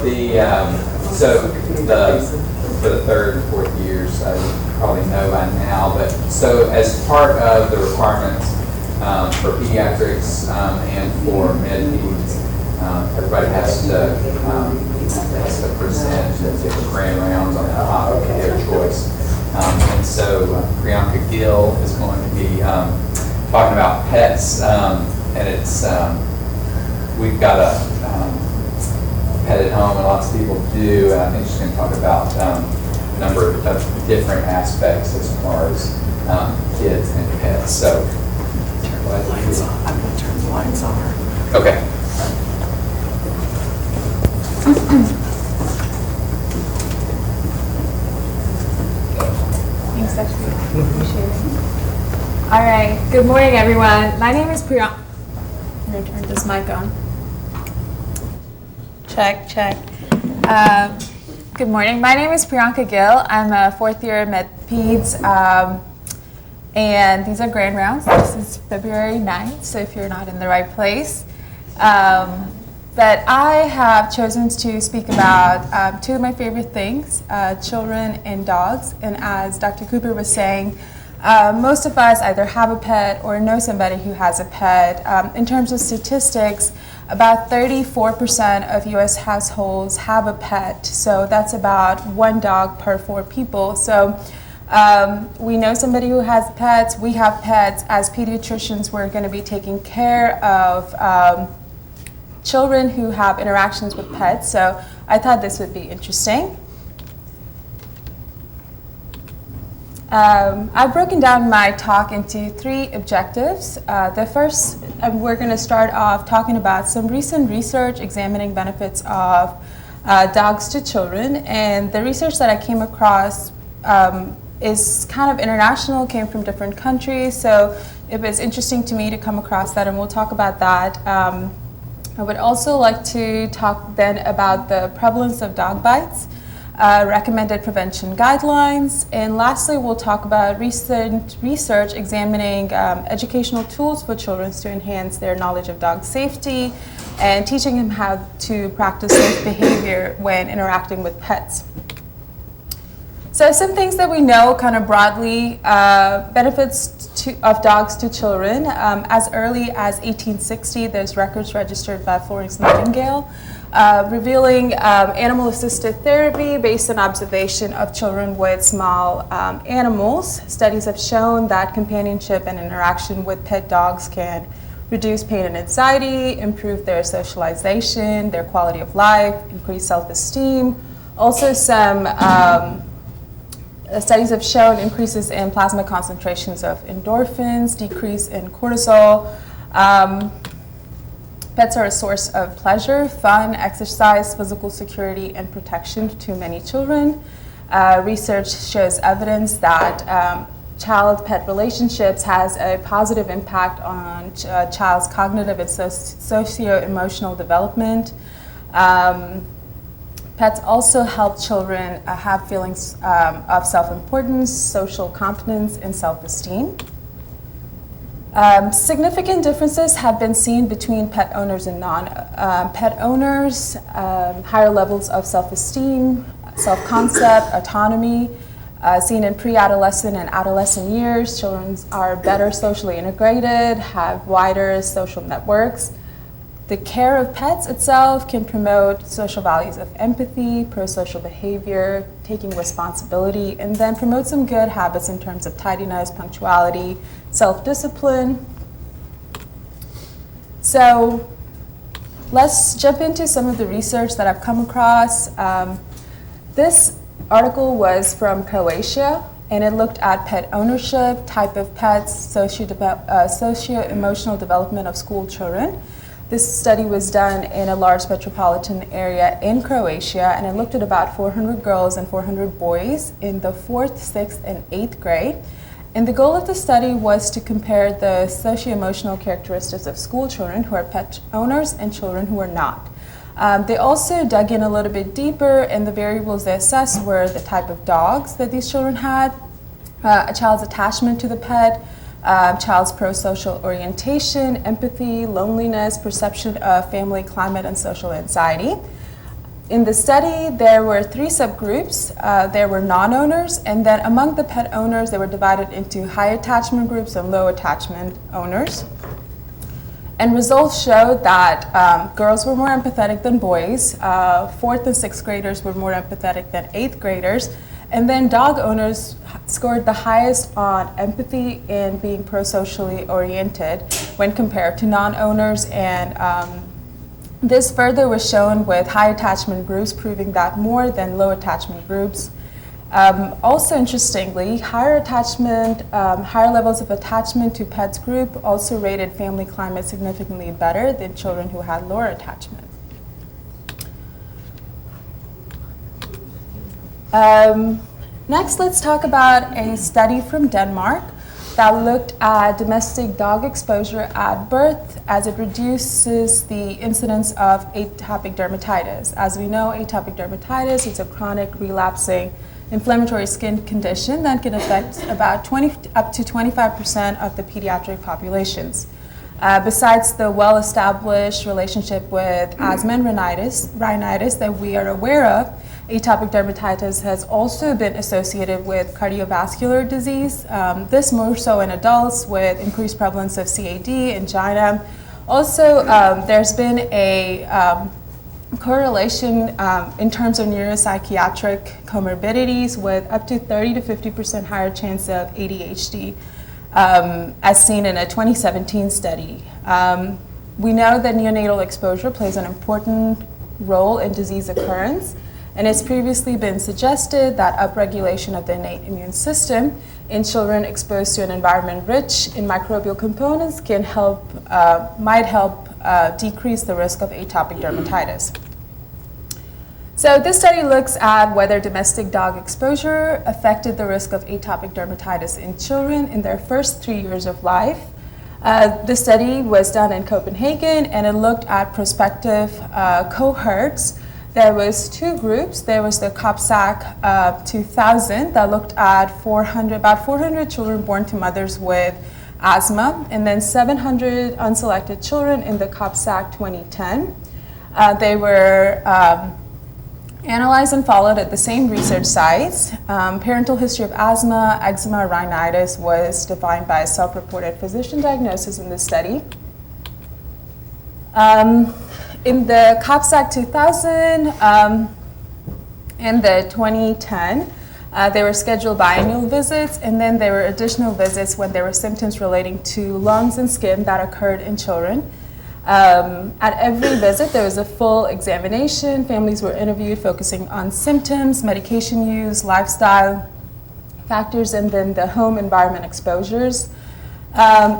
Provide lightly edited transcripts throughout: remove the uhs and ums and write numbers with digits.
For the third and fourth years, you probably know by now, but so as part of the requirements for pediatrics and for med-peds, everybody has to present different grand rounds on the topic of their choice. And so Priyanka Gill is going to be talking about pets, and it's we've got a pet at home, and lots of people do. And I think she's going to talk about a number of different aspects as far as kids and pets. So, turn the lights on. I'm going to turn the lights on. Okay. Thanks, Ashley. Appreciate it. All right. Good morning, everyone. My name is Priyanka. I'm going to turn this mic on. Check. Good morning. My name is Priyanka Gill. I'm a fourth year med peds, and these are grand rounds. This is February 9th, so if you're not in the right place. But I have chosen to speak about two of my favorite things, children and dogs. And as Dr. Cooper was saying, most of us either have a pet or know somebody who has a pet. In terms of statistics, about 34% of U.S. households have a pet, so that's about one dog per 4 people. So we know somebody who has pets. We have pets. As pediatricians, we're going to be taking care of children who have interactions with pets, so I thought this would be interesting. I've broken down my talk into 3 objectives. The first, we're going to start off talking about some recent research examining benefits of dogs to children. And the research that I came across is kind of international, came from different countries. So it was interesting to me to come across that, and we'll talk about that. I would also like to talk then about the prevalence of dog bites, recommended prevention guidelines, and lastly we'll talk about recent research examining educational tools for children to enhance their knowledge of dog safety and teaching them how to practice safe behavior when interacting with pets. So some things that we know kind of broadly, benefits of dogs to children. As early as 1860, there's records registered by Florence Nightingale revealing animal-assisted therapy based on observation of children with small animals. Studies have shown that companionship and interaction with pet dogs can reduce pain and anxiety, improve their socialization, their quality of life, increase self-esteem. Also, some studies have shown increases in plasma concentrations of endorphins, decrease in cortisol. Pets are a source of pleasure, fun, exercise, physical security, and protection to many children. Research shows evidence that child-pet relationships has a positive impact on a child's cognitive and socio-emotional development. Pets also help children have feelings of self-importance, social confidence, and self-esteem. Significant differences have been seen between pet owners and non-pet owners, higher levels of self-esteem, self-concept, autonomy, seen in pre-adolescent and adolescent years. Children are better socially integrated, have wider social networks. The care of pets itself can promote social values of empathy, pro-social behavior, taking responsibility, and then promote some good habits in terms of tidiness, punctuality, self-discipline. So let's jump into some of the research that I've come across. This article was from Croatia, and it looked at pet ownership, type of pets, socio-emotional development of school children. This study was done in a large metropolitan area in Croatia, and it looked at about 400 girls and 400 boys in the 4th, 6th, and 8th grade. And the goal of the study was to compare the socio-emotional characteristics of school children who are pet owners and children who are not. They also dug in a little bit deeper, and the variables they assessed were the type of dogs that these children had, a child's attachment to the pet, child's pro-social orientation, empathy, loneliness, perception of family climate, and social anxiety. In the study, there were 3 subgroups. There were non-owners, and then among the pet owners, they were divided into high attachment groups and low attachment owners. And results showed that girls were more empathetic than boys. 4th and 6th graders were more empathetic than 8th graders. And then dog owners scored the highest on empathy and being pro-socially oriented when compared to non-owners. And this further was shown with high attachment groups, proving that more than low attachment groups. Also interestingly, higher levels of attachment to pets group also rated family climate significantly better than children who had lower attachment. Next, let's talk about a study from Denmark that looked at domestic dog exposure at birth as it reduces the incidence of atopic dermatitis. As we know, atopic dermatitis is a chronic relapsing inflammatory skin condition that can affect about up to 25% of the pediatric populations. Besides the well-established relationship with asthma and rhinitis that we are aware of, atopic dermatitis has also been associated with cardiovascular disease, this more so in adults with increased prevalence of CAD, angina. Also, there's been a correlation in terms of neuropsychiatric comorbidities with up to 30 to 50% higher chance of ADHD, as seen in a 2017 study. We know that neonatal exposure plays an important role in disease occurrence, and it's previously been suggested that upregulation of the innate immune system in children exposed to an environment rich in microbial components can might help decrease the risk of atopic dermatitis. So this study looks at whether domestic dog exposure affected the risk of atopic dermatitis in children in their first 3 years of life. The study was done in Copenhagen, and it looked at prospective cohorts. There was 2 groups. There was the COPSAC 2000 that looked at about 400 children born to mothers with asthma, and then 700 unselected children in the COPSAC 2010. They were analyzed and followed at the same research sites. Parental history of asthma, eczema, rhinitis was defined by a self-reported physician diagnosis in this study. In the COPSAC 2000 and the 2010, they were scheduled biannual visits, and then there were additional visits when there were symptoms relating to lungs and skin that occurred in children. At every visit, there was a full examination. Families were interviewed focusing on symptoms, medication use, lifestyle factors, and then the home environment exposures.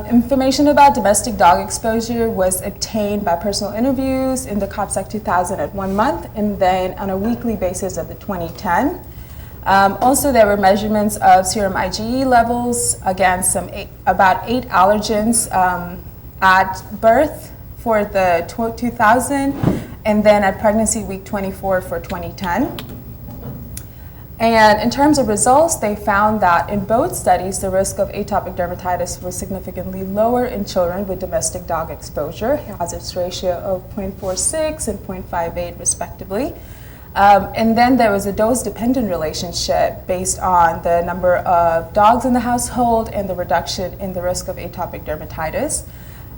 Information about domestic dog exposure was obtained by personal interviews in the COPSAC 2000 at 1 month, and then on a weekly basis at the 2010. Also, there were measurements of serum IgE levels against about 8 allergens at birth for the 2000, and then at pregnancy week 24 for 2010. And in terms of results, they found that in both studies, the risk of atopic dermatitis was significantly lower in children with domestic dog exposure, hazards ratio of 0.46 and 0.58 respectively. And then there was a dose-dependent relationship based on the number of dogs in the household and the reduction in the risk of atopic dermatitis.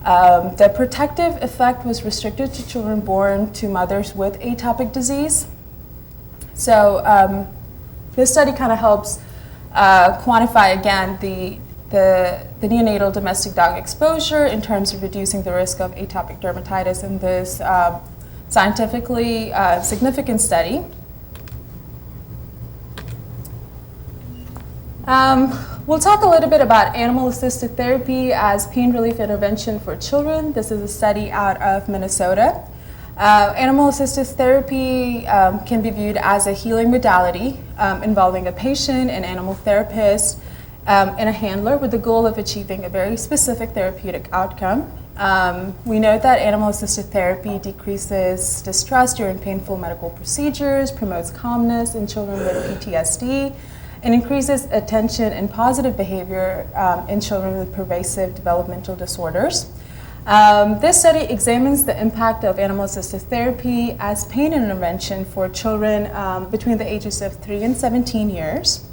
The protective effect was restricted to children born to mothers with atopic disease. So this study kind of helps quantify again the neonatal domestic dog exposure in terms of reducing the risk of atopic dermatitis in this scientifically significant study. We'll talk a little bit about animal-assisted therapy as pain relief intervention for children. This is a study out of Minnesota. Animal-assisted therapy can be viewed as a healing modality involving a patient, an animal therapist, and a handler with the goal of achieving a very specific therapeutic outcome. We know that animal-assisted therapy decreases distress during painful medical procedures, promotes calmness in children with PTSD, and increases attention and positive behavior in children with pervasive developmental disorders. This study examines the impact of animal-assisted therapy as pain intervention for children between the ages of 3 and 17 years.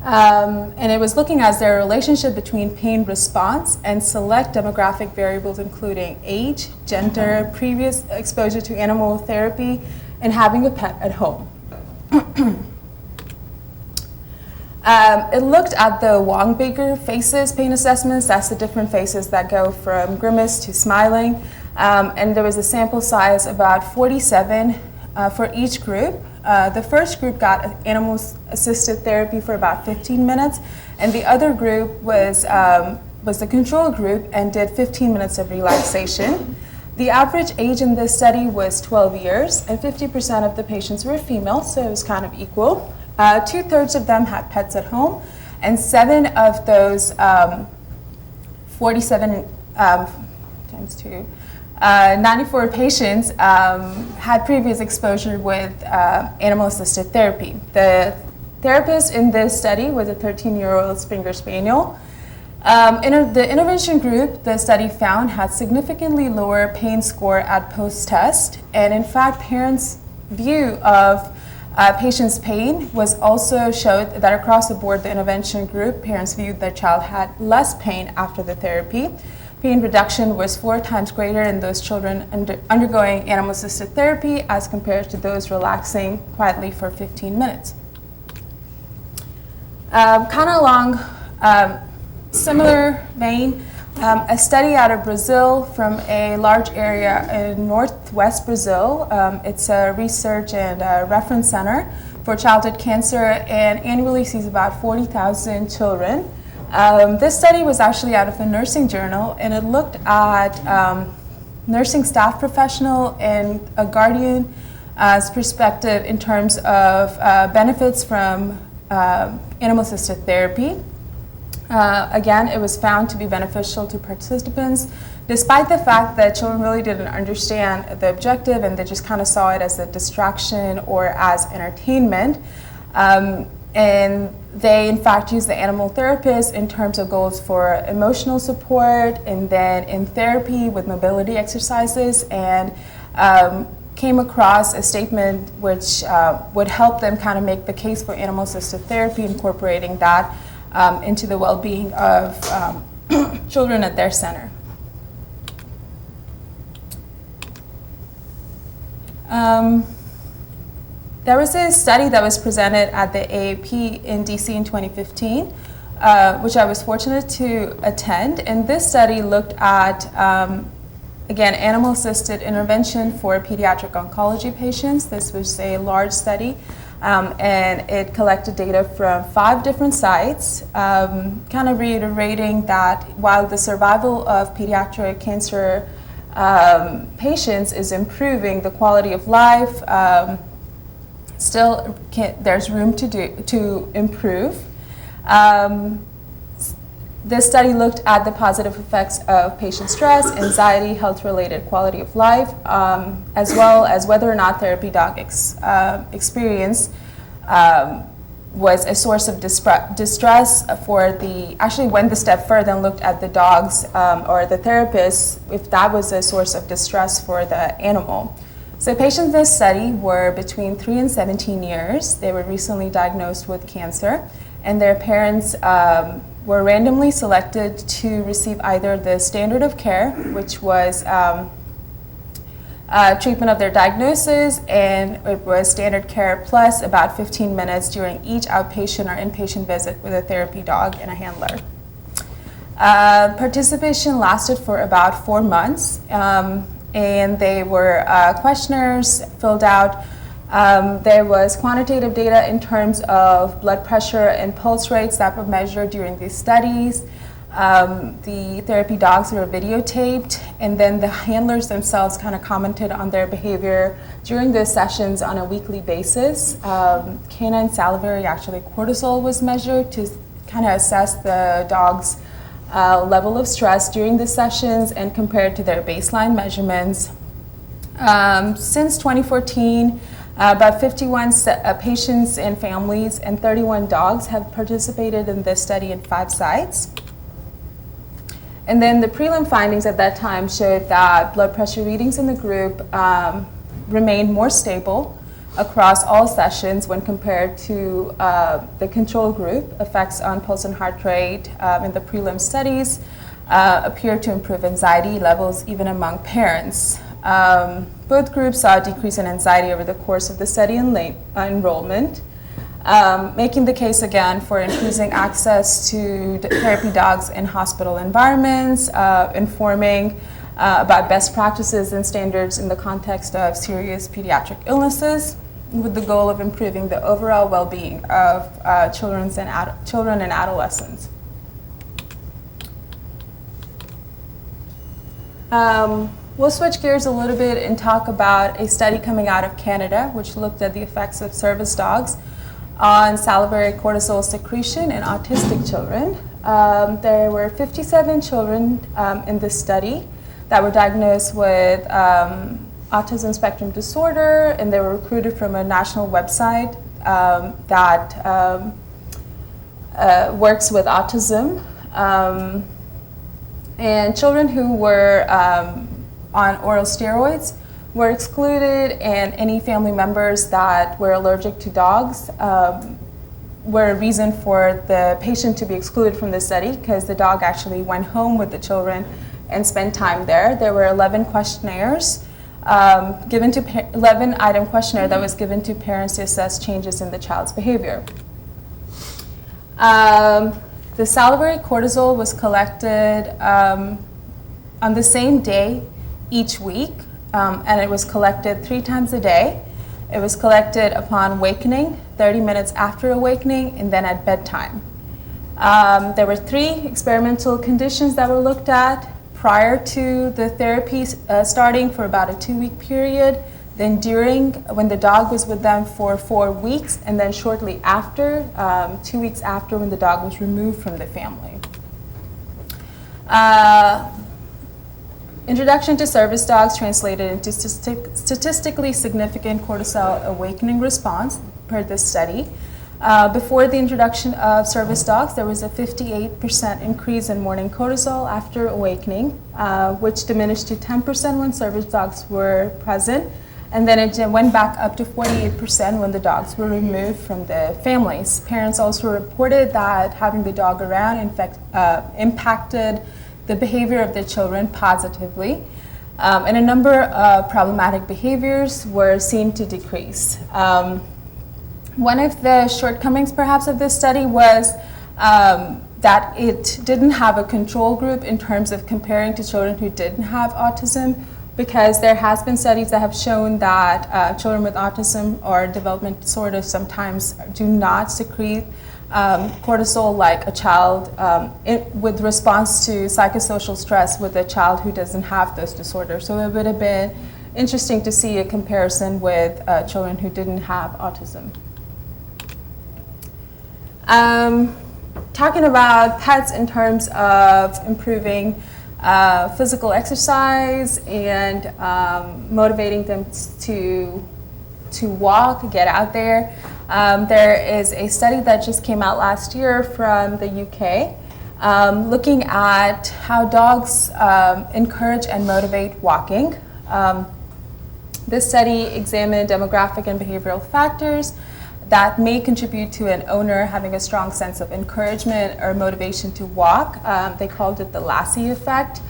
And it was looking at their relationship between pain response and select demographic variables including age, gender, previous exposure to animal therapy, and having a pet at home. It looked at the Wong-Baker faces pain assessments. That's the different faces that go from grimace to smiling. And there was a sample size about 47 for each group. The first group got animal-assisted therapy for about 15 minutes, and the other group was the control group and did 15 minutes of relaxation. The average age in this study was 12 years, and 50% of the patients were female, so it was kind of equal. 2/3 of them had pets at home, and 7 of those 47 times 2, 94 patients had previous exposure with animal-assisted therapy. The therapist in this study was a 13-year-old Springer Spaniel. The intervention group, the study found, had significantly lower pain score at post-test, and in fact, parents' view of patients' pain was also showed that across the board, the intervention group, parents viewed their child had less pain after the therapy. Pain reduction was 4 times greater in those children undergoing animal-assisted therapy as compared to those relaxing quietly for 15 minutes. Kind of along similar vein, a study out of Brazil from a large area in northwest Brazil. It's a research and reference center for childhood cancer and annually sees about 40,000 children. This study was actually out of the nursing journal, and it looked at nursing staff professional and a guardian's perspective in terms of benefits from animal-assisted therapy. Again, it was found to be beneficial to participants, despite the fact that children really didn't understand the objective and they just kind of saw it as a distraction or as entertainment. And they, in fact, used the animal therapist in terms of goals for emotional support and then in therapy with mobility exercises, and came across a statement which would help them kind of make the case for animal-assisted therapy, incorporating that into the well-being of children at their center. There was a study that was presented at the AAP in DC in 2015, which I was fortunate to attend. And this study looked at, again, animal-assisted intervention for pediatric oncology patients. This was a large study, and it collected data from 5 different sites, kind of reiterating that while the survival of pediatric cancer patients is improving, the quality of life still there's room to improve. This study looked at the positive effects of patient stress, anxiety, health-related quality of life, as well as whether or not therapy dog experience was a source of distress for the, actually went the step further and looked at the dogs or the therapist, if that was a source of distress for the animal. So patients in this study were between 3 and 17 years. They were recently diagnosed with cancer, and their parents were randomly selected to receive either the standard of care, which was treatment of their diagnosis, and it was standard care plus about 15 minutes during each outpatient or inpatient visit with a therapy dog and a handler. Participation lasted for about 4 months. And they were questionnaires filled out. There was quantitative data in terms of blood pressure and pulse rates that were measured during these studies. The therapy dogs were videotaped, and then the handlers themselves kind of commented on their behavior during the sessions on a weekly basis. Canine salivary, actually cortisol, was measured to kind of assess the dog's level of stress during the sessions and compared to their baseline measurements. Since 2014, about 51 patients and families and 31 dogs have participated in this study in 5 sites. And then the prelim findings at that time showed that blood pressure readings in the group remained more stable across all sessions when compared to the control group. Effects on pulse and heart rate in the prelim studies appeared to improve anxiety levels even among parents. Both groups saw a decrease in anxiety over the course of the study enrollment, making the case again for increasing access to therapy dogs in hospital environments, informing about best practices and standards in the context of serious pediatric illnesses, with the goal of improving the overall well-being of children and adolescents. We'll switch gears a little bit and talk about a study coming out of Canada, which looked at the effects of service dogs on salivary cortisol secretion in autistic children. There were 57 children in this study that were diagnosed with autism spectrum disorder, and they were recruited from a national website that works with autism. And children who were on oral steroids were excluded, and any family members that were allergic to dogs were a reason for the patient to be excluded from the study, because the dog actually went home with the children and spent time there. There were 11 questionnaires 11-item questionnaire that was given to parents to assess changes in the child's behavior. The salivary cortisol was collected on the same day each week, and it was collected 3 times a day. It was collected upon awakening, 30 minutes after awakening, and then at bedtime. There were 3 experimental conditions that were looked at prior to the therapy starting for about a 2-week period, then during, when the dog was with them for 4 weeks, and then shortly after, 2 weeks after, when the dog was removed from the family. Introduction to service dogs translated into statistically significant cortisol awakening response per this study. Before the introduction of service dogs, there was a 58% increase in morning cortisol after awakening, which diminished to 10% when service dogs were present, and then it went back up to 48% when the dogs were removed from the families. Parents also reported that having the dog around impacted the behavior of their children positively, and a number of problematic behaviors were seen to decrease. One of the shortcomings perhaps of this study was that it didn't have a control group in terms of comparing to children who didn't have autism, because there has been studies that have shown that children with autism or developmental disorders sometimes do not secrete cortisol like a child with response to psychosocial stress with a child who doesn't have those disorders. So it would have been interesting to see a comparison with children who didn't have autism. Talking about pets in terms of improving physical exercise and motivating them to walk, get out there. There is a study that just came out last year from the UK looking at how dogs encourage and motivate walking. This study examined demographic and behavioral factors that may contribute to an owner having a strong sense of encouragement or motivation to walk. They called it the Lassie effect.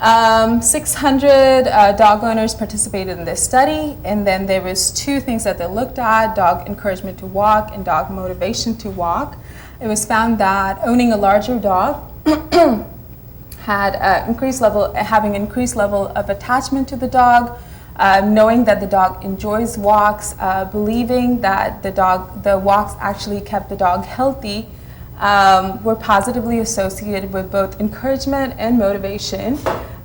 600 dog owners participated in this study, and then there was 2 things that they looked at: dog encouragement to walk and dog motivation to walk. It was found that owning a larger dog had having increased level of attachment to the dog, knowing that the dog enjoys walks, believing that the walks actually kept the dog healthy, were positively associated with both encouragement and motivation.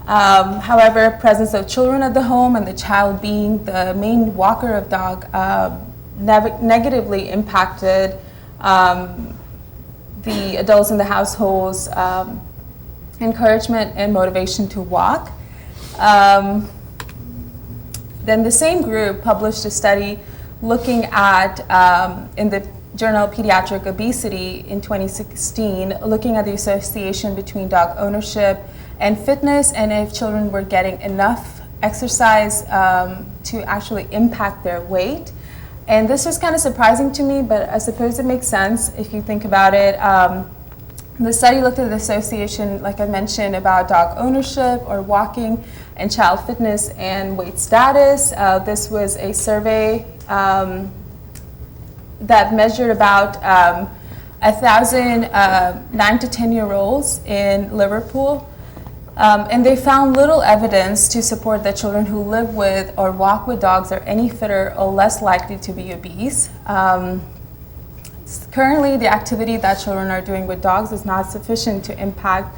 However, presence of children at the home and the child being the main walker of dog negatively impacted the adults in the household's encouragement and motivation to walk. Then the same group published a study looking at, in the journal Pediatric Obesity in 2016, looking at the association between dog ownership and fitness, and if children were getting enough exercise to actually impact their weight. And this was kind of surprising to me, but I suppose it makes sense if you think about it. The study looked at the association, like I mentioned, about dog ownership or walking and child fitness and weight status. This was a survey that measured about 1,000 9 to 10-year-olds in Liverpool. And they found little evidence to support that children who live with or walk with dogs are any fitter or less likely to be obese. Currently, the activity that children are doing with dogs is not sufficient to impact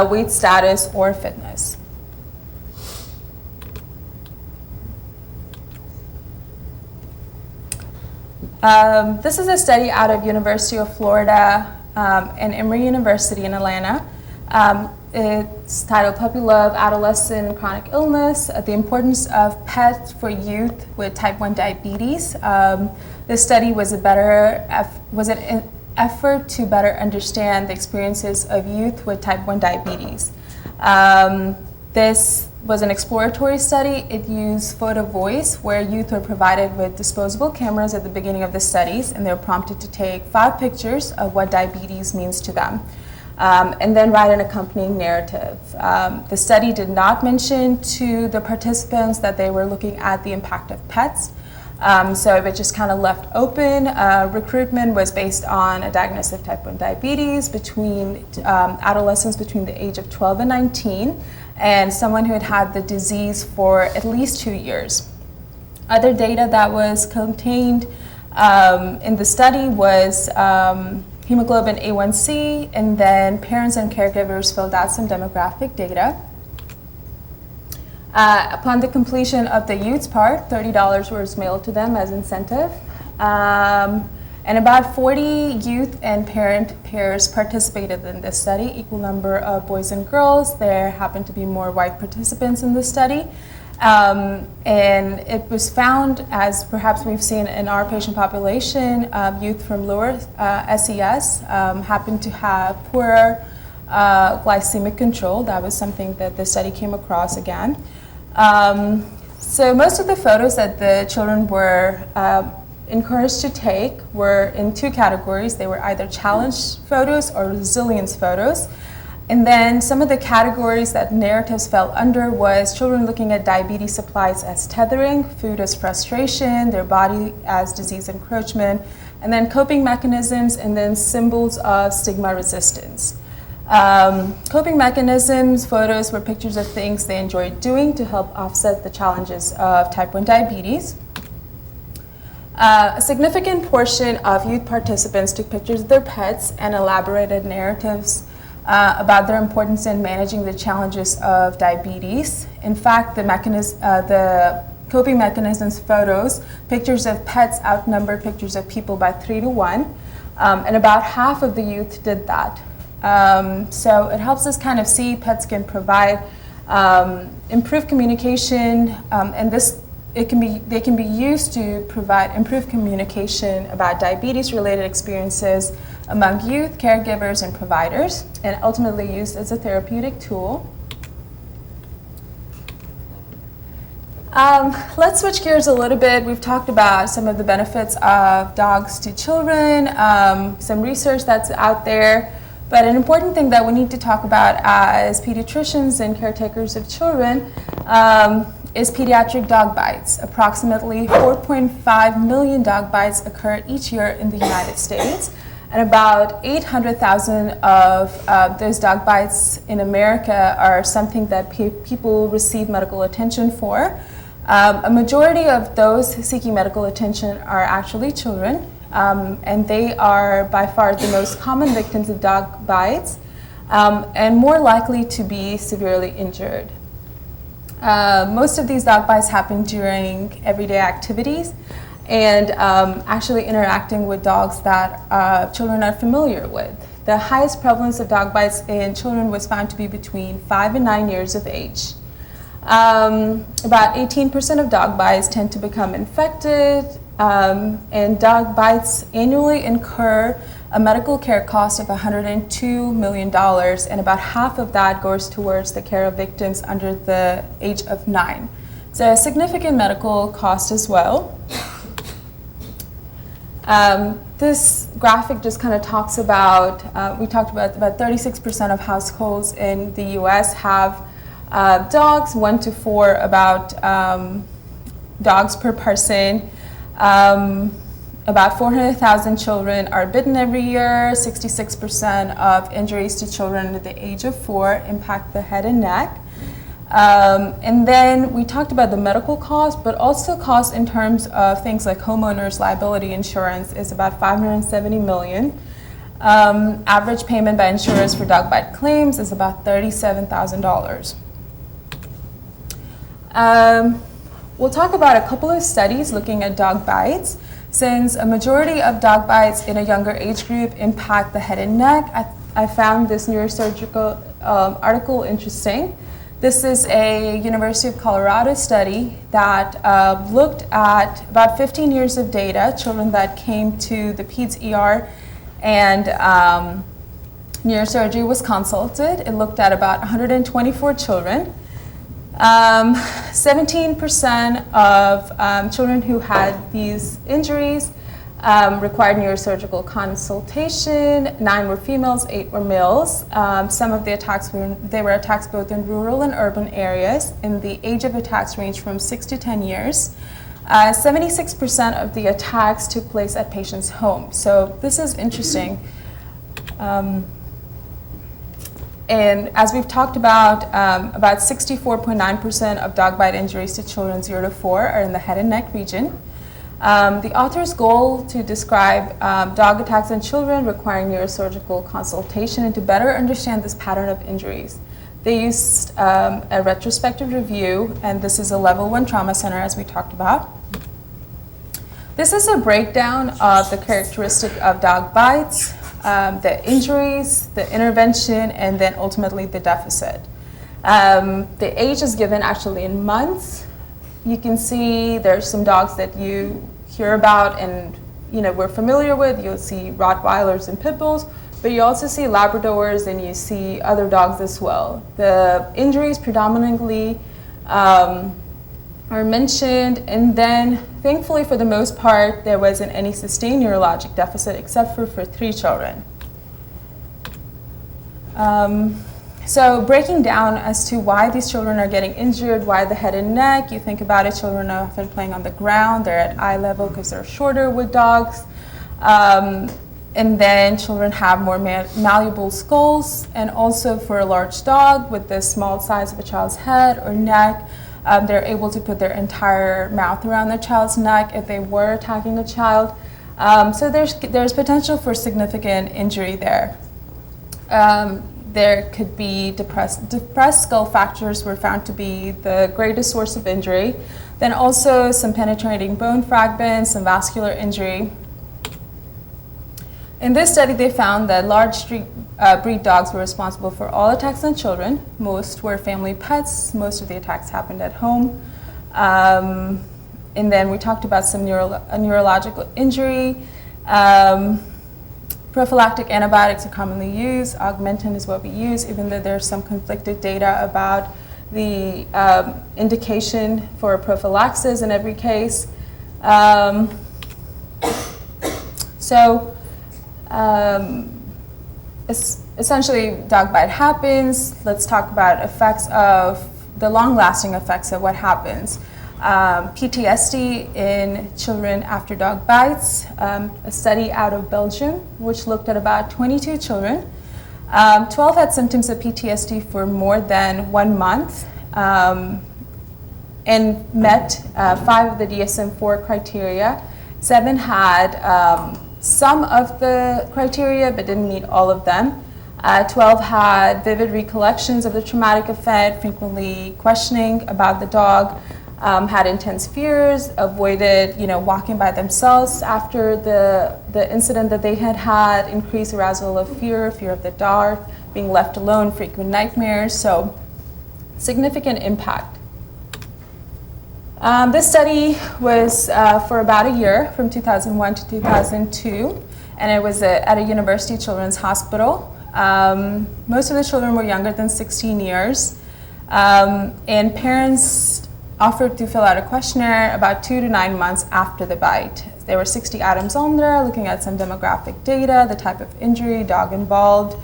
weight status or fitness. This is a study out of University of Florida and Emory University in Atlanta. It's titled Puppy Love, Adolescent and Chronic Illness, the Importance of Pets for Youth with Type 1 Diabetes. This study was an effort to better understand the experiences of youth with Type 1 diabetes. This was an exploratory study. It used photo voice, where youth were provided with disposable cameras at the beginning of the studies, and they were prompted to take 5 pictures of what diabetes means to them. And then write an accompanying narrative. The study did not mention to the participants that they were looking at the impact of pets, so it just kind of left open. Recruitment was based on a diagnosis of type 1 diabetes between adolescents between the age of 12 and 19, and someone who had had the disease for at least 2 years. Other data that was contained in the study was hemoglobin A1C, and then parents and caregivers filled out some demographic data. Upon the completion of the youth's part, $30 was mailed to them as incentive. And about 40 youth and parent pairs participated in this study, equal number of boys and girls. There happened to be more white participants in the study. And it was found, as perhaps we've seen in our patient population, youth from lower SES happened to have poorer glycemic control. That was something that the study came across again. So most of the photos that the children were encouraged to take were in 2 categories. They were either challenge photos or resilience photos. And then some of the categories that narratives fell under was children looking at diabetes supplies as tethering, food as frustration, their body as disease encroachment, and then coping mechanisms, and then symbols of stigma resistance. Coping mechanisms, photos were pictures of things they enjoyed doing to help offset the challenges of type 1 diabetes. A significant portion of youth participants took pictures of their pets and elaborated narratives about their importance in managing the challenges of diabetes. In fact, the coping mechanisms photos, pictures of pets outnumbered pictures of people by 3 to 1, and about half of the youth did that. So it helps us kind of see pets can provide improved communication, and they can be used to provide improved communication about diabetes-related experiences among youth, caregivers, and providers, and ultimately used as a therapeutic tool. Let's switch gears a little bit. We've talked about some of the benefits of dogs to children, some research that's out there, but an important thing that we need to talk about as pediatricians and caretakers of children is pediatric dog bites. Approximately 4.5 million dog bites occur each year in the United States, and about 800,000 of those dog bites in America are something that people receive medical attention for. A majority of those seeking medical attention are actually children, and they are by far the most common victims of dog bites, and more likely to be severely injured. Most of these dog bites happen during everyday activities and actually interacting with dogs that children are familiar with. The highest prevalence of dog bites in children was found to be between 5 and 9 years of age. About 18% of dog bites tend to become infected, and dog bites annually incur a medical care cost of $102 million, and about half of that goes towards the care of victims under the age of 9. So a significant medical cost as well. This graphic just kind of talks about, we talked about 36% of households in the US have dogs, 1 to 4 about dogs per person. About 400,000 children are bitten every year. 66% of injuries to children under the age of 4 impact the head and neck. And then we talked about the medical cost, but also cost in terms of things like homeowners liability insurance is about $570 million. Average payment by insurers for dog bite claims is about $37,000. We'll talk about a couple of studies looking at dog bites. Since a majority of dog bites in a younger age group impact the head and neck, I found this neurosurgical article interesting. This is a University of Colorado study that looked at about 15 years of data, children that came to the Peds ER and neurosurgery was consulted. It looked at about 124 children. 17% of children who had these injuries required neurosurgical consultation. 9 were females, 8 were males. Some of the attacks were attacks both in rural and urban areas, and the age of attacks ranged from 6 to 10 years. 76% of the attacks took place at patients' homes. So this is interesting. And as we've talked about 64.9% of dog bite injuries to children 0 to 4 are in the head and neck region. The author's goal to describe dog attacks in children requiring neurosurgical consultation and to better understand this pattern of injuries. They used a retrospective review, and this is a level 1 trauma center as we talked about. This is a breakdown of the characteristic of dog bites, the injuries, the intervention, and then ultimately the deficit. The age is given actually in months. You can see there's some dogs that you hear about and we're familiar with. You'll see Rottweilers and Pit Bulls, but you also see Labradors and you see other dogs as well. The injuries predominantly are mentioned, and then thankfully for the most part there wasn't any sustained neurologic deficit except for 3 children. So breaking down as to why these children are getting injured, why the head and neck, you think about it, children are often playing on the ground, they're at eye level because they're shorter with dogs. And then children have more malleable skulls, and also for a large dog with the small size of a child's head or neck, they're able to put their entire mouth around the child's neck if they were attacking a child. So there's potential for significant injury there. There could be depressed skull fractures were found to be the greatest source of injury. Then also some penetrating bone fragments, some vascular injury. In this study, they found that large breed dogs were responsible for all attacks on children. Most were family pets. Most of the attacks happened at home. And then we talked about some neurological injury. Prophylactic antibiotics are commonly used. Augmentin is what we use, even though there's some conflicted data about the indication for prophylaxis in every case. Essentially, dog bite happens. Let's talk about effects of the long-lasting effects of what happens. PTSD in children after dog bites. A study out of Belgium, which looked at about 22 children. 12 had symptoms of PTSD for more than 1 month and met 5 of the DSM-IV criteria. 7 had some of the criteria but didn't meet all of them. 12 had vivid recollections of the traumatic event, frequently questioning about the dog, had intense fears, avoided walking by themselves after the incident that they had, increased arousal of fear of the dark, being left alone, frequent nightmares, so significant impact. This study was for about a year, from 2001 to 2002, and it was at a University Children's Hospital. Most of the children were younger than 16 years, and parents offered to fill out a questionnaire about 2 to 9 months after the bite. There were 60 items on there, looking at some demographic data, the type of injury, dog involved.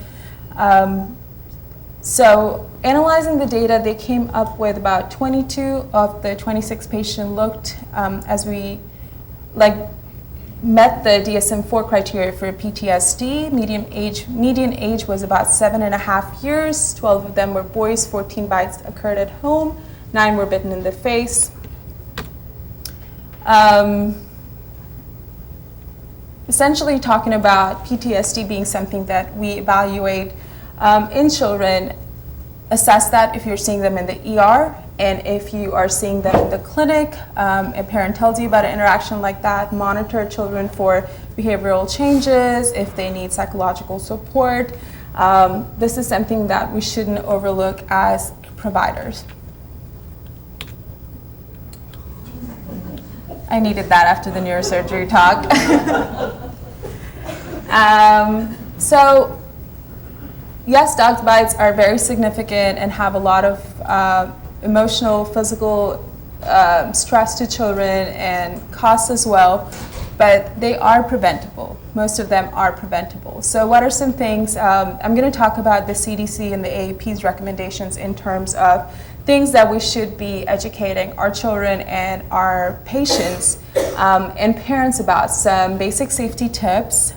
So analyzing the data, they came up with about 22 of the 26 patients looked as we met the DSM-IV criteria for PTSD. Median age was about 7.5 years. 12 of them were boys, 14 bites occurred at home, 9 were bitten in the face. Essentially talking about PTSD being something that we evaluate in children, assess that if you're seeing them in the ER, and if you are seeing them in the clinic, a parent tells you about an interaction like that, monitor children for behavioral changes, if they need psychological support. This is something that we shouldn't overlook as providers. I needed that after the neurosurgery talk. So, yes, dog bites are very significant and have a lot of emotional, physical stress to children and costs as well, but they are preventable. Most of them are preventable. So what are some things, I'm going to talk about the CDC and the AAP's recommendations in terms of things that we should be educating our children and our patients and parents about, some basic safety tips.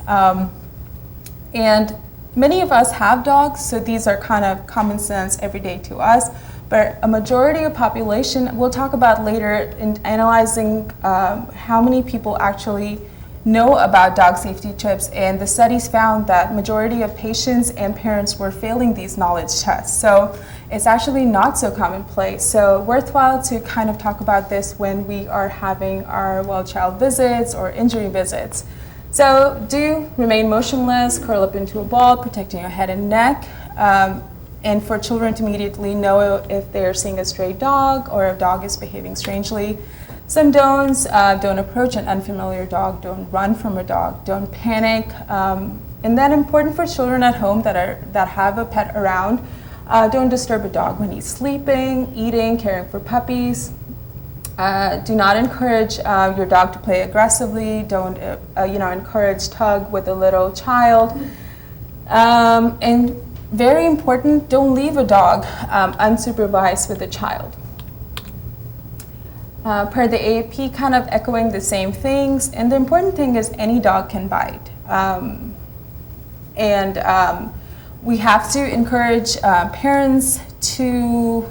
And many of us have dogs, so these are kind of common sense every day to us. But a majority of population, we'll talk about later in analyzing how many people actually know about dog safety tips, and the studies found that majority of patients and parents were failing these knowledge tests. So it's actually not so commonplace. So worthwhile to kind of talk about this when we are having our well-child visits or injury visits. So do remain motionless, curl up into a ball, protecting your head and neck. And for children to immediately know if they're seeing a stray dog or a dog is behaving strangely. Some don'ts: don't approach an unfamiliar dog, don't run from a dog, don't panic. And then important for children at home that have a pet around, don't disturb a dog when he's sleeping, eating, caring for puppies. Do not encourage your dog to play aggressively. Don't encourage tug with a little child. And very important, don't leave a dog unsupervised with a child. Per the AAP, kind of echoing the same things. And the important thing is any dog can bite. We have to encourage parents to,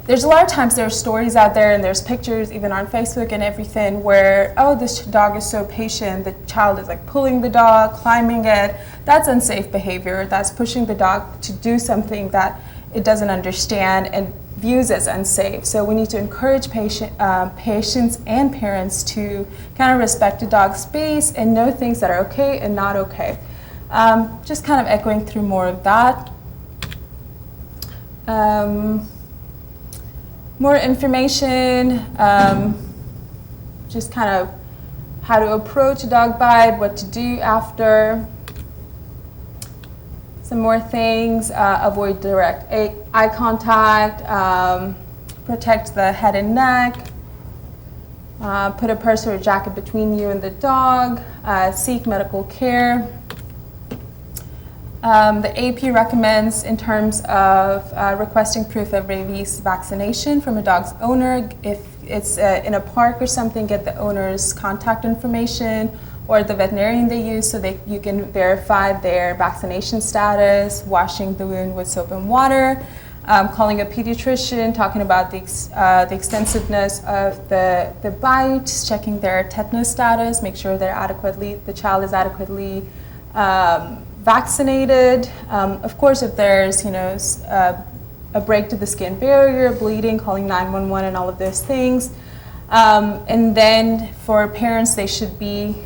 there's a lot of times there are stories out there and there's pictures even on Facebook and everything where, oh, this dog is so patient, the child is like pulling the dog, climbing it. That's unsafe behavior. That's pushing the dog to do something that it doesn't understand and views as unsafe. So we need to encourage patients and parents to kind of respect the dog's space and know things that are okay and not okay. Just kind of echoing through more of that. More information, just kind of how to approach a dog bite, what to do after. Some more things: avoid direct eye contact, protect the head and neck, put a purse or a jacket between you and the dog, seek medical care. The AP recommends in terms of requesting proof of rabies vaccination from a dog's owner. If it's in a park or something, get the owner's contact information or the veterinarian they use so you can verify their vaccination status, washing the wound with soap and water, calling a pediatrician, talking about the extensiveness of the bite, checking their tetanus status, make sure the child is adequately vaccinated. Of course, if there's a break to the skin barrier, bleeding, calling 911 and all of those things. And then for parents, they should be,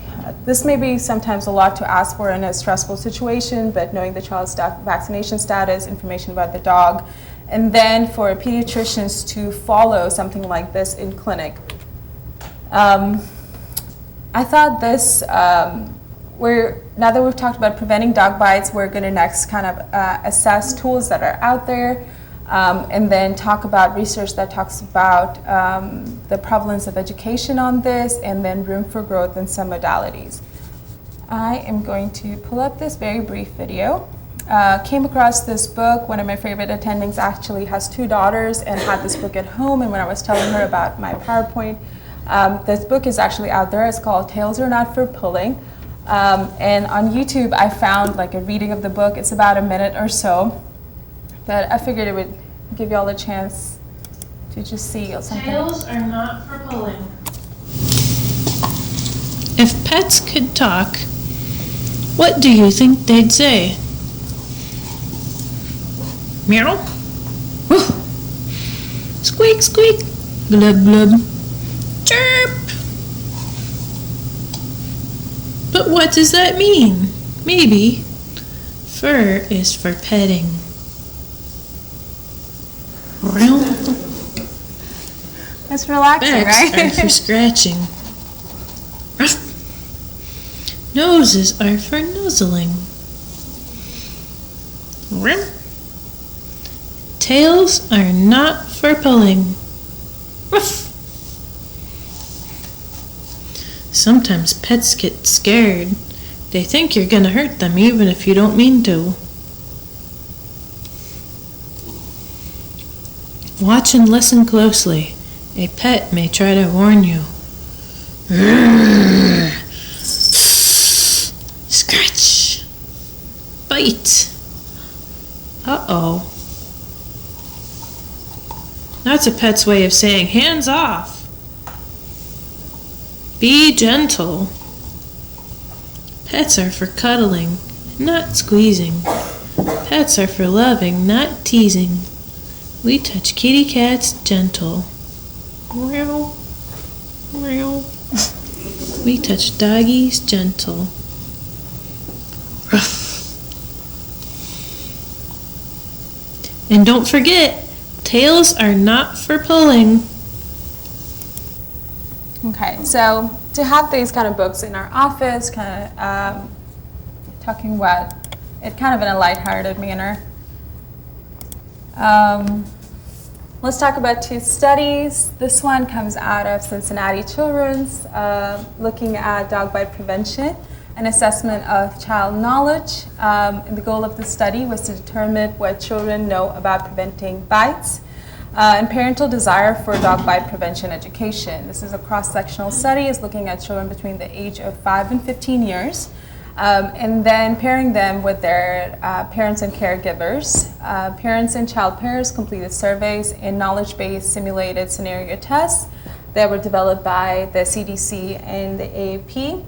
this may be sometimes a lot to ask for in a stressful situation, but knowing the child's vaccination status, information about the dog, and then for pediatricians to follow something like this in clinic. I thought this, now that we've talked about preventing dog bites, we're going to next kind of assess tools that are out there, and then talk about research that talks about the prevalence of education on this, and then room for growth in some modalities. I am going to pull up this very brief video. Came across this book. One of my favorite attendings actually has 2 daughters and had this book at home, and when I was telling her about my PowerPoint, this book is actually out there. It's called Tails Are Not for Pulling. And on YouTube, I found like a reading of the book. It's about a minute or so, but I figured it would give you all a chance to just see something. Tails are not for pulling. If pets could talk, what do you think they'd say? Meow? Woof. Squeak, squeak. Glub, glub. Chirp. But what does that mean? Maybe fur is for petting. It's relaxing, Backs right? are for scratching. Noses are for nuzzling. Tails are not for pulling. Ruff. Sometimes pets get scared. They think you're gonna hurt them even if you don't mean to. Watch and listen closely. A pet may try to warn you. Scratch. Bite. Uh-oh. That's a pet's way of saying hands off. Be gentle. Pets are for cuddling, not squeezing. Pets are for loving, not teasing. We touch kitty cats gentle. Meow. Meow. We touch doggies gentle. Ruff. And don't forget, tails are not for pulling. Okay, so to have these kind of books in our office, kind of talking about it kind of in a lighthearted manner. Let's talk about 2 studies. This one comes out of Cincinnati Children's, looking at dog bite prevention and assessment of child knowledge. And the goal of the study was to determine what children know about preventing bites and parental desire for dog bite prevention education. This is a cross-sectional study. It's looking at children between the age of 5 and 15 years. And then pairing them with their parents and caregivers. Parents and child pairs completed surveys and knowledge-based simulated scenario tests that were developed by the CDC and the AAP.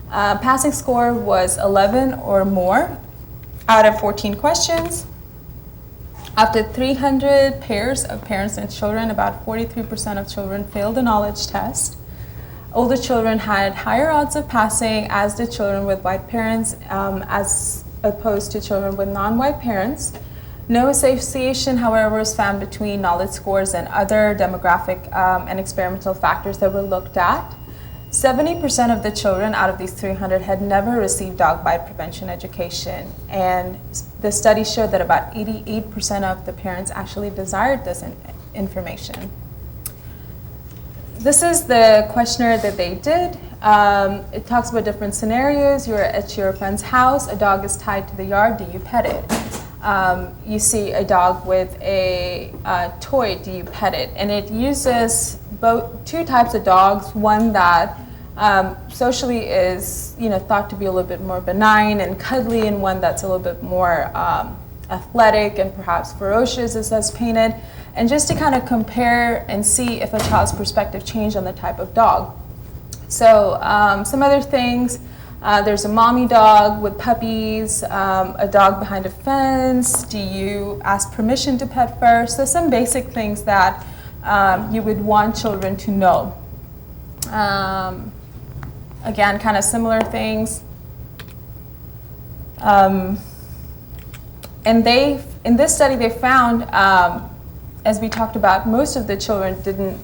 Passing score was 11 or more out of 14 questions. After 300 pairs of parents and children, about 43% of children failed the knowledge test. Older children had higher odds of passing, as did children with white parents, as opposed to children with non-white parents. No association, however, was found between knowledge scores and other demographic and experimental factors that were looked at. 70% of the children out of these 300 had never received dog bite prevention education, and the study showed that about 88% of the parents actually desired this information. This is the questionnaire that they did. It talks about different scenarios. You're at your friend's house, a dog is tied to the yard, do you pet it? You see a dog with a toy, do you pet it? And it uses two types of dogs, one that socially is thought to be a little bit more benign and cuddly, and one that's a little bit more athletic and perhaps ferocious, as that's painted, and just to kind of compare and see if a child's perspective changed on the type of dog. So some other things, there's a mommy dog with puppies, a dog behind a fence, do you ask permission to pet first? So some basic things that you would want children to know. Again, kind of similar things. And in this study, they found as we talked about, most of the children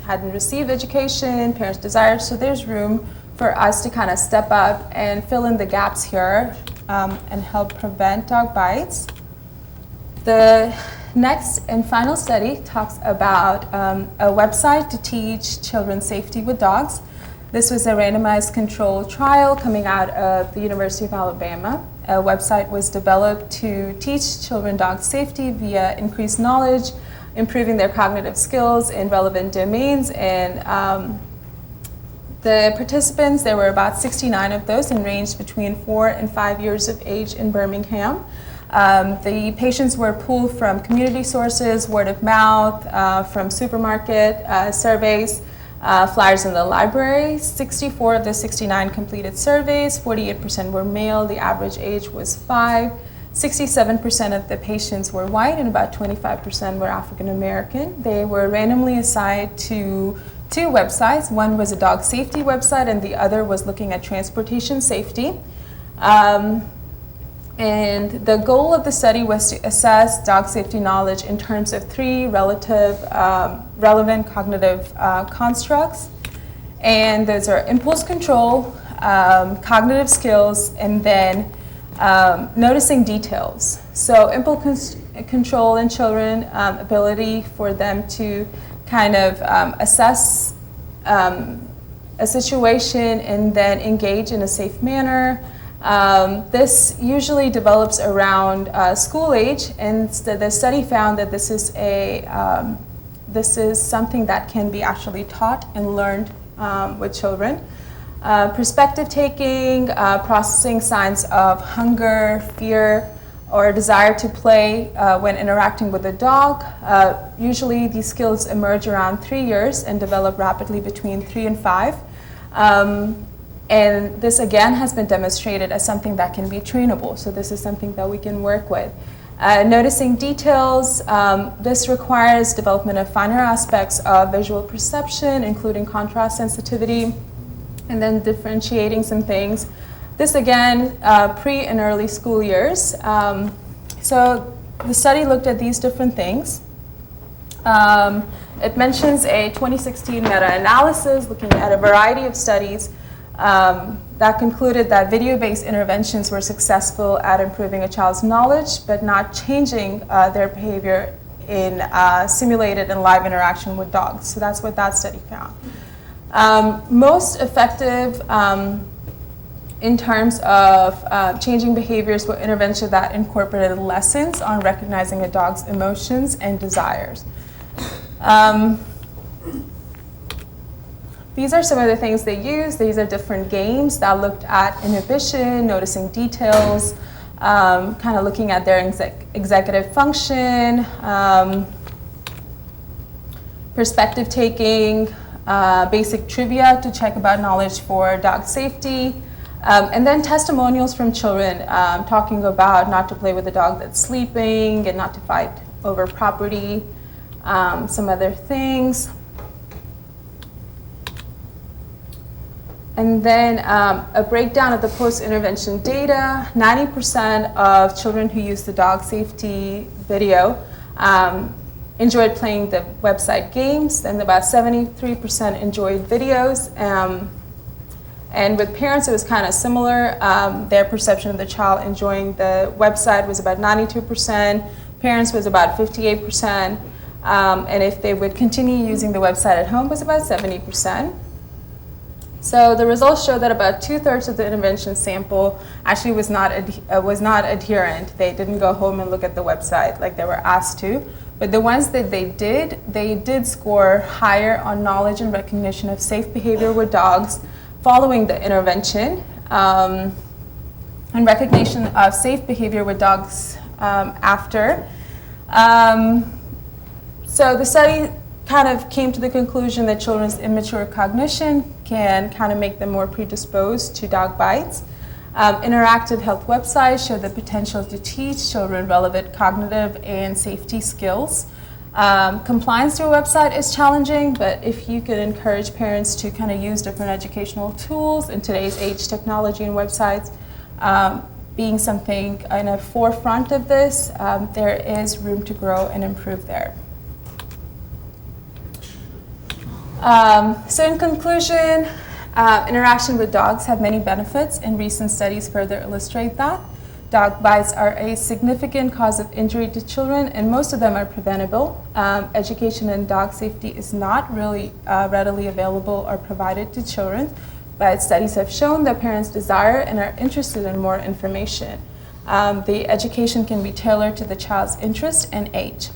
hadn't received education, parents desired, so there's room for us to kind of step up and fill in the gaps here and help prevent dog bites. The next and final study talks about a website to teach children safety with dogs. This was a randomized controlled trial coming out of the University of Alabama. A website was developed to teach children dog safety via increased knowledge, improving their cognitive skills in relevant domains. And the participants, there were about 69 of those and ranged between 4 and 5 years of age in Birmingham. The patients were pulled from community sources, word of mouth, from supermarket surveys, flyers in the library. 64 of the 69 completed surveys, 48% were male, the average age was 5. 67% of the patients were white and about 25% were African American. They were randomly assigned to 2 websites. One was a dog safety website and the other was looking at transportation safety. And the goal of the study was to assess dog safety knowledge in terms of 3 relevant cognitive constructs. And those are impulse control, cognitive skills, and then noticing details. So impulse control in children, ability for them to kind of assess a situation and then engage in a safe manner. This usually develops around school age, and the study found that this is something that can be actually taught and learned with children. Perspective taking, processing signs of hunger, fear, or desire to play when interacting with a dog. Usually these skills emerge around 3 years and develop rapidly between 3 and 5. And this again has been demonstrated as something that can be trainable. So this is something that we can work with. Noticing details, this requires development of finer aspects of visual perception, including contrast sensitivity, and then differentiating some things. This again, pre and early school years. So the study looked at these different things. It mentions a 2016 meta-analysis looking at a variety of studies that concluded that video-based interventions were successful at improving a child's knowledge, but not changing their behavior in simulated and live interaction with dogs. So that's what that study found. Most effective in terms of changing behaviors were interventions that incorporated lessons on recognizing a dog's emotions and desires. These are some of the things they used. These are different games that looked at inhibition, noticing details, kind of looking at their executive function, perspective taking, basic trivia to check about knowledge for dog safety, and then testimonials from children talking about not to play with a dog that's sleeping and not to fight over property, some other things. And then a breakdown of the post-intervention data. 90% of children who used the dog safety video enjoyed playing the website games, and about 73% enjoyed videos. And with parents, it was kind of similar. Their perception of the child enjoying the website was about 92%. Parents was about 58%. And if they would continue using the website at home was about 70%. So the results show that about 2/3 of the intervention sample actually was not adherent. They didn't go home and look at the website like they were asked to. But the ones that they did score higher on knowledge and recognition of safe behavior with dogs following the intervention, and recognition of safe behavior with dogs after. So the study kind of came to the conclusion that children's immature cognition can kind of make them more predisposed to dog bites. Interactive health websites show the potential to teach children relevant cognitive and safety skills. Compliance to a website is challenging, but if you could encourage parents to kind of use different educational tools in today's age, technology and websites being something in a forefront of this, there is room to grow and improve there. So in conclusion, interaction with dogs have many benefits, and recent studies further illustrate that. Dog bites are a significant cause of injury to children, and most of them are preventable. Education in dog safety is not really readily available or provided to children, but studies have shown that parents desire and are interested in more information. The education can be tailored to the child's interest and age.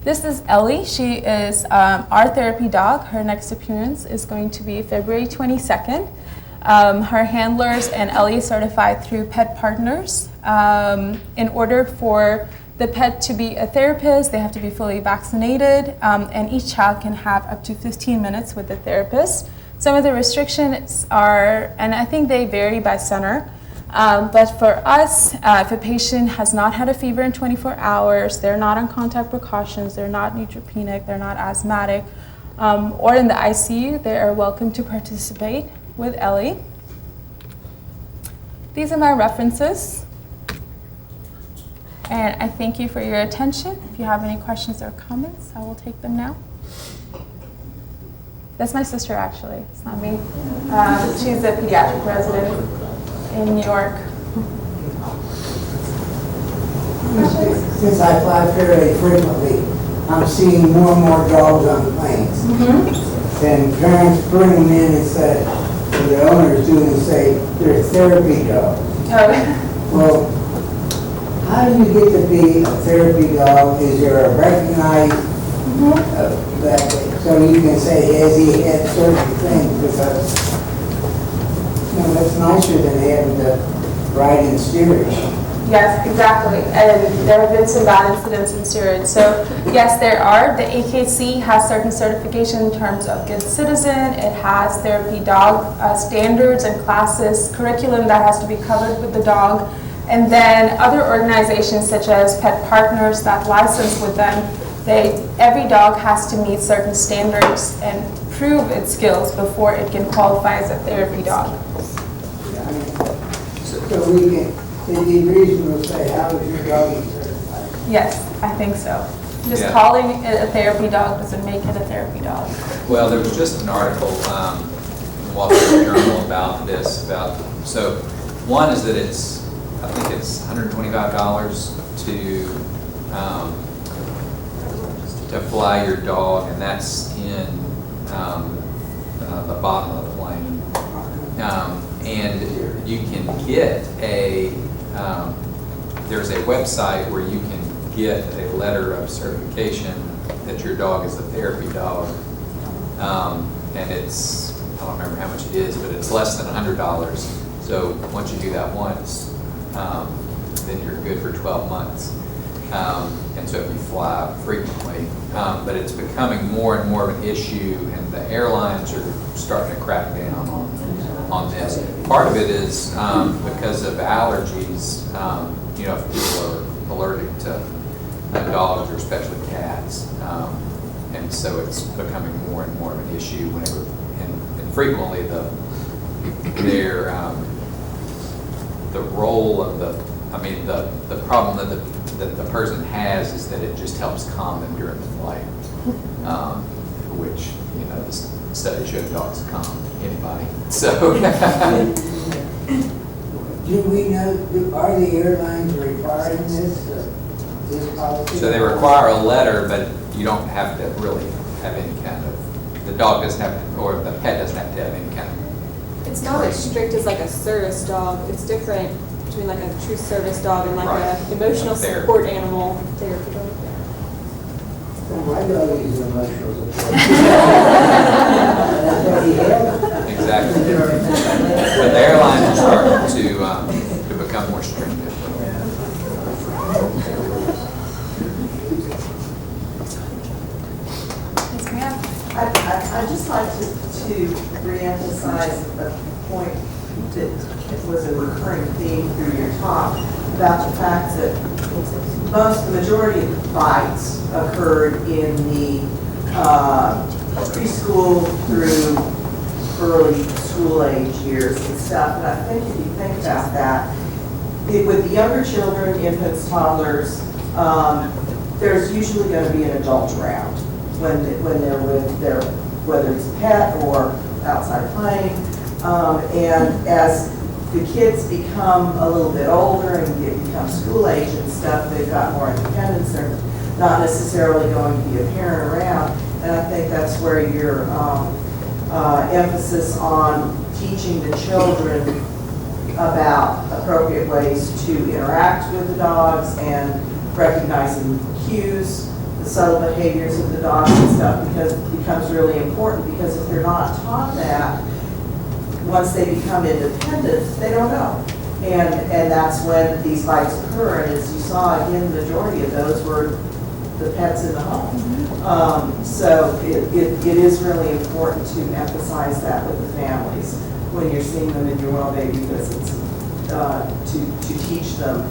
This is Ellie. She is our therapy dog. Her next appearance is going to be February 22nd. Her handlers and Ellie certified through Pet Partners. In order for the pet to be a therapist, they have to be fully vaccinated, and each child can have up to 15 minutes with the therapist. Some of the restrictions are, and I think they vary by center, but for us, if a patient has not had a fever in 24 hours, they're not on contact precautions, they're not neutropenic, they're not asthmatic, or in the ICU, they are welcome to participate with Ellie. These are my references, and I thank you for your attention. If you have any questions or comments, I will take them now. That's my sister, actually. It's not me. She's a pediatric resident in New York. Since I fly fairly frequently, I'm seeing more and more dogs on planes. And parents bring them in and say, or the owners do, and say, they're therapy dogs. Well, how do you get to be a therapy dog? Is there a recognized that, so you can say, has he had certain things? Because, that's nicer than having to ride in steerage. Yes, exactly. And there have been some bad incidents in steerage. So yes, there are. The AKC has certain certification in terms of good citizen. It has therapy dog standards and classes, curriculum that has to be covered with the dog. And then other organizations such as Pet Partners that license with them, every dog has to meet certain standards and prove its skills before it can qualify as a therapy dog. So we can, it'd be reasonable to say, how is your dog certified? Yes, I think so. Just Yeah. calling it a therapy dog doesn't make it a therapy dog. Well, there was just an article in the Wall Street Journal about this. So one is that I think it's $125 to fly your dog, and that's in the bottom of the plane. And you can get there's a website where you can get a letter of certification that your dog is a therapy dog. And it's, I don't remember how much it is, but it's less than $100. So once you do that once, then you're good for 12 months. And so if you fly frequently, but it's becoming more and more of an issue, and the airlines are starting to crack down on this. Part of it is because of allergies. If people are allergic to dogs or especially cats, and so it's becoming more and more of an issue whenever, and frequently the role of the problem that the person has is that it just helps calm them during the flight, which, the study showed dogs calm anybody. So, Do we know, are the airlines requiring this policy? so they require a letter, but you don't have to really have any kind of, the dog doesn't have to, or the pet doesn't have to have any kind of. It's not as strict as like a service dog. It's different between like a true service dog and like an emotional support animal therapy dog. Well, my dog is an emotional support. That's what he has. Exactly. But the airlines are starting to become more stringent. Yes, ma'am. I'd just like to reemphasize a point that was a recurring theme through your talk about the fact that the majority of the bites occurred in the preschool through early school age years and stuff. And I think if you think about that, with the younger children, infants, toddlers, there's usually going to be an adult around. when they're with their, whether it's a pet or outside playing. And as the kids become a little bit older and become school age and stuff, they've got more independence. They're not necessarily going to be a parent around. And I think that's where your emphasis on teaching the children about appropriate ways to interact with the dogs and recognizing cues, the subtle behaviors of the dogs and stuff, because it becomes really important, because if they're not taught that, once they become independent, they don't know. And that's when these bites occur, and as you saw, again, the majority of those were the pets in the home. So it is really important to emphasize that with the families when you're seeing them in your well baby visits, to teach them,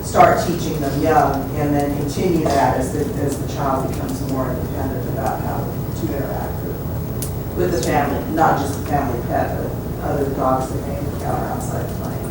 start teaching them young, and then continue that as the child becomes more independent about how to interact with the family, not just the family pet, but other dogs that may encounter outside playing.